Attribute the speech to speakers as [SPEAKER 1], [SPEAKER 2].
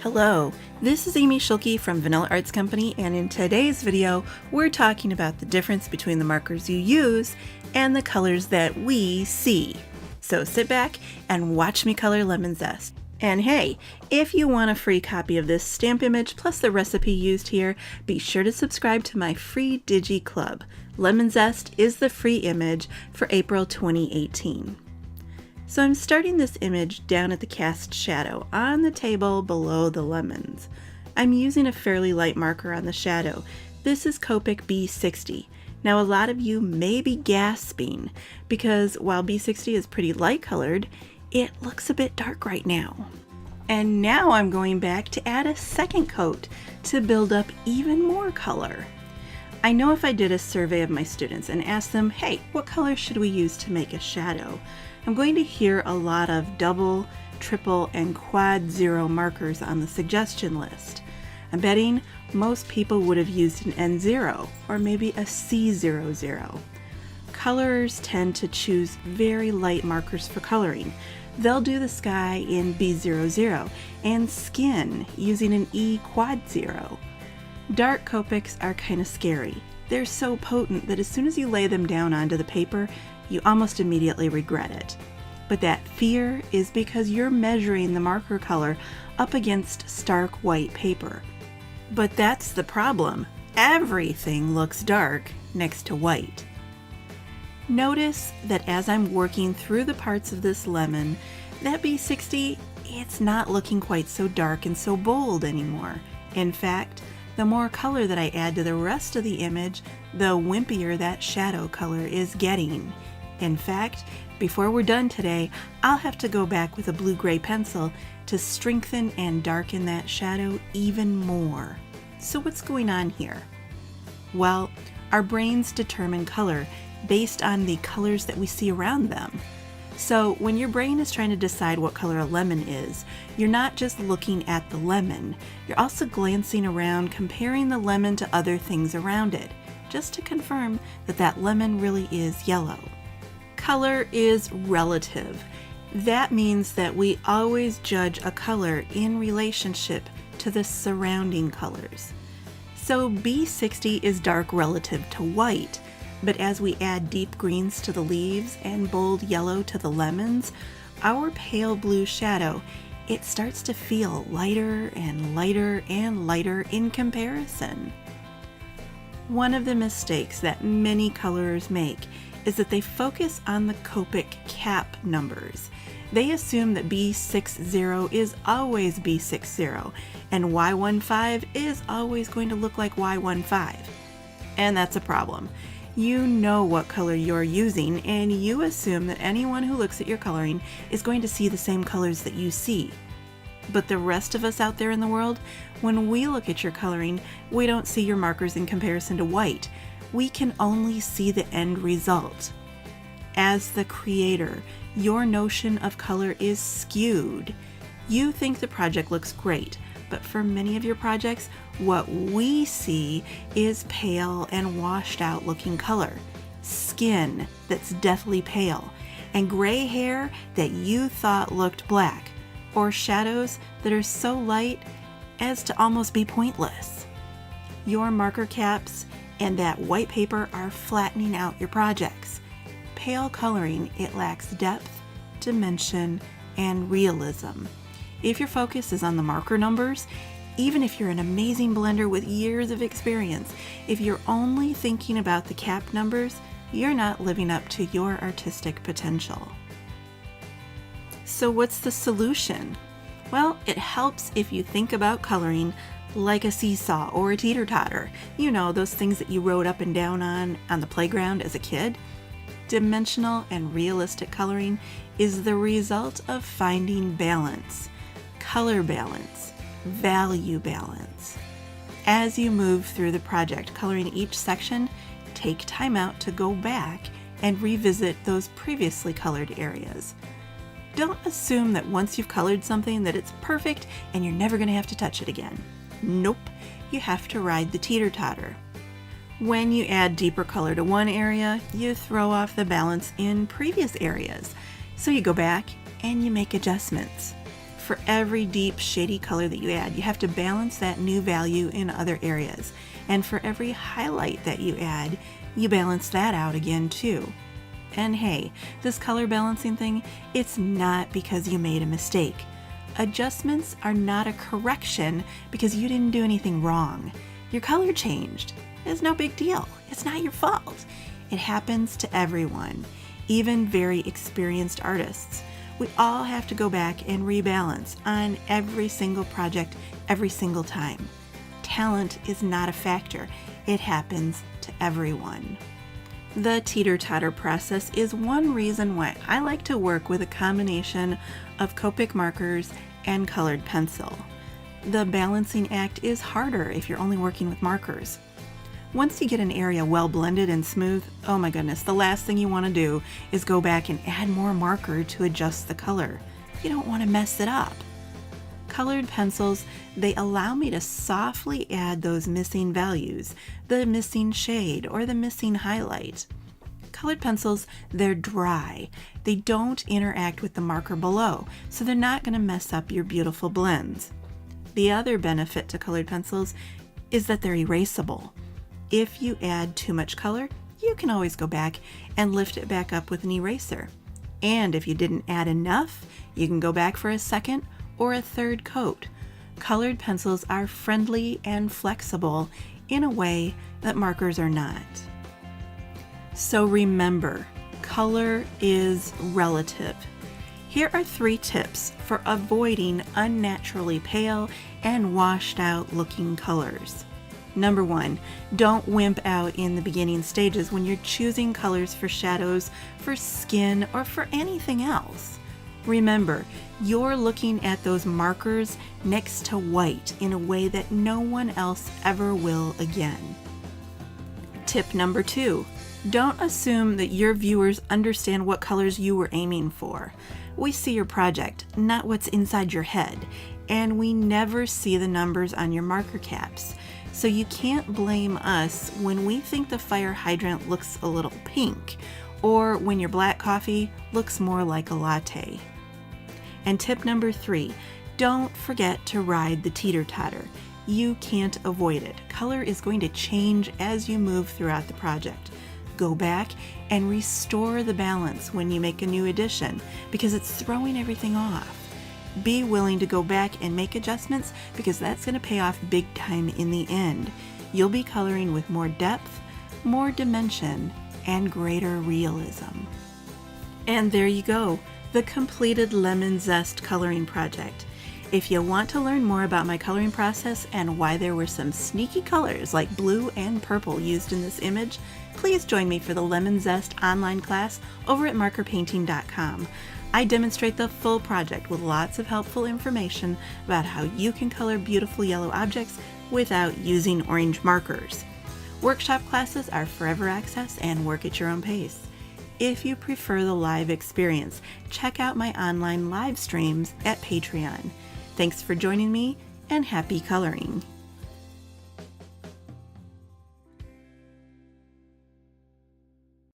[SPEAKER 1] Hello, this is Amy Shulke from Vanilla Arts Company, and in today's video we're talking about the difference between the markers you use and the colors that we see. So sit back and watch me color lemon zest. And hey, if you want a free copy of this stamp image plus the recipe used here, be sure to subscribe to my free Digi Club. Lemon Zest is the free image for April 2018. So I'm starting this image down at the cast shadow on the table below the lemons. I'm using a fairly light marker on the shadow. This is Copic B60. Now a lot of you may be gasping because while B60 is pretty light colored, it looks a bit dark right now. And now I'm going back to add a second coat to build up even more color. I know if I did a survey of my students and asked them, hey, what color should we use to make a shadow? I'm going to hear a lot of double, triple, and quad zero markers on the suggestion list. I'm betting most people would have used an N0 or maybe a C00. Colorers tend to choose very light markers for coloring. They'll do the sky in B00 and skin using an E quad zero. Dark Copics are kind of scary. They're so potent that as soon as you lay them down onto the paper, you almost immediately regret it. But that fear is because you're measuring the marker color up against stark white paper. But that's the problem. Everything looks dark next to white. Notice that as I'm working through the parts of this lemon, that B60, it's not looking quite so dark and so bold anymore. In fact, the more color that I add to the rest of the image, the wimpier that shadow color is getting. In fact, before we're done today, I'll have to go back with a blue-gray pencil to strengthen and darken that shadow even more. So what's going on here? Well, our brains determine color based on the colors that we see around them. So when your brain is trying to decide what color a lemon is, you're not just looking at the lemon, you're also glancing around, comparing the lemon to other things around it, just to confirm that that lemon really is yellow. Color is relative. That means that we always judge a color in relationship to the surrounding colors. So B60 is dark relative to white, but as we add deep greens to the leaves and bold yellow to the lemons, our pale blue shadow, it starts to feel lighter and lighter and lighter in comparison. One of the mistakes that many colorers make is that they focus on the Copic cap numbers. They assume that B60 is always B60 and Y15 is always going to look like Y15. And that's a problem. You know what color you're using and you assume that anyone who looks at your coloring is going to see the same colors that you see. But the rest of us out there in the world, when we look at your coloring, we don't see your markers in comparison to white. We can only see the end result. As the creator, your notion of color is skewed. You think the project looks great, but for many of your projects, what we see is pale and washed out looking color, skin that's deathly pale, and gray hair that you thought looked black, or shadows that are so light as to almost be pointless. Your marker caps and that white paper are flattening out your projects. Pale coloring, it lacks depth, dimension, and realism. If your focus is on the marker numbers, even if you're an amazing blender with years of experience, if you're only thinking about the cap numbers, you're not living up to your artistic potential. So what's the solution? Well, it helps if you think about coloring like a seesaw or a teeter-totter. You know, those things that you rode up and down on the playground as a kid. Dimensional and realistic coloring is the result of finding balance, color balance, value balance. As you move through the project coloring each section, take time out to go back and revisit those previously colored areas. Don't assume that once you've colored something that it's perfect and you're never going to have to touch it again. Nope, you have to ride the teeter-totter. When you add deeper color to one area, you throw off the balance in previous areas. So you go back and you make adjustments. for every deep shady color that you add, you have to balance that new value in other areas. And for every highlight that you add, you balance that out again too. And hey, this color balancing thing, it's not because you made a mistake. Adjustments are not a correction because you didn't do anything wrong. Your color changed. It's no big deal. It's not your fault. It happens to everyone, even very experienced artists. We all have to go back and rebalance on every single project every single time. Talent is not a factor. It happens to everyone. The teeter-totter process is one reason why I like to work with a combination of Copic markers and colored pencil. The balancing act is harder if you're only working with markers. Once you get an area well blended and smooth, oh my goodness, the last thing you want to do is go back and add more marker to adjust the color. You don't want to mess it up. Colored pencils, they allow me to softly add those missing values, the missing shade or the missing highlight. Colored pencils, they're dry. They don't interact with the marker below, so they're not going to mess up your beautiful blends. The other benefit to colored pencils is that they're erasable. If you add too much color, you can always go back and lift it back up with an eraser. And if you didn't add enough, you can go back for a second or a third coat. Colored pencils are friendly and flexible in a way that markers are not. So remember, color is relative. Here are 3 tips for avoiding unnaturally pale and washed out looking colors. Number 1, don't wimp out in the beginning stages when you're choosing colors for shadows, for skin, or for anything else. Remember, you're looking at those markers next to white in a way that no one else ever will again. Tip number 2, don't assume that your viewers understand what colors you were aiming for. We see your project, not what's inside your head, and we never see the numbers on your marker caps. So you can't blame us when we think the fire hydrant looks a little pink, or when your black coffee looks more like a latte. And tip number 3, don't forget to ride the teeter-totter. You can't avoid it. Color is going to change as you move throughout the project. Go back and restore the balance when you make a new addition because it's throwing everything off. Be willing to go back and make adjustments because that's going to pay off big time in the end. You'll be coloring with more depth, more dimension, and greater realism. And there you go, the completed lemon zest coloring project. If you want to learn more about my coloring process and why there were some sneaky colors like blue and purple used in this image, please join me for the Lemon Zest online class over at markerpainting.com. I demonstrate the full project with lots of helpful information about how you can color beautiful yellow objects without using orange markers. Workshop classes are forever access and work at your own pace. If you prefer the live experience, check out my online live streams at Patreon. Thanks for joining me and happy coloring!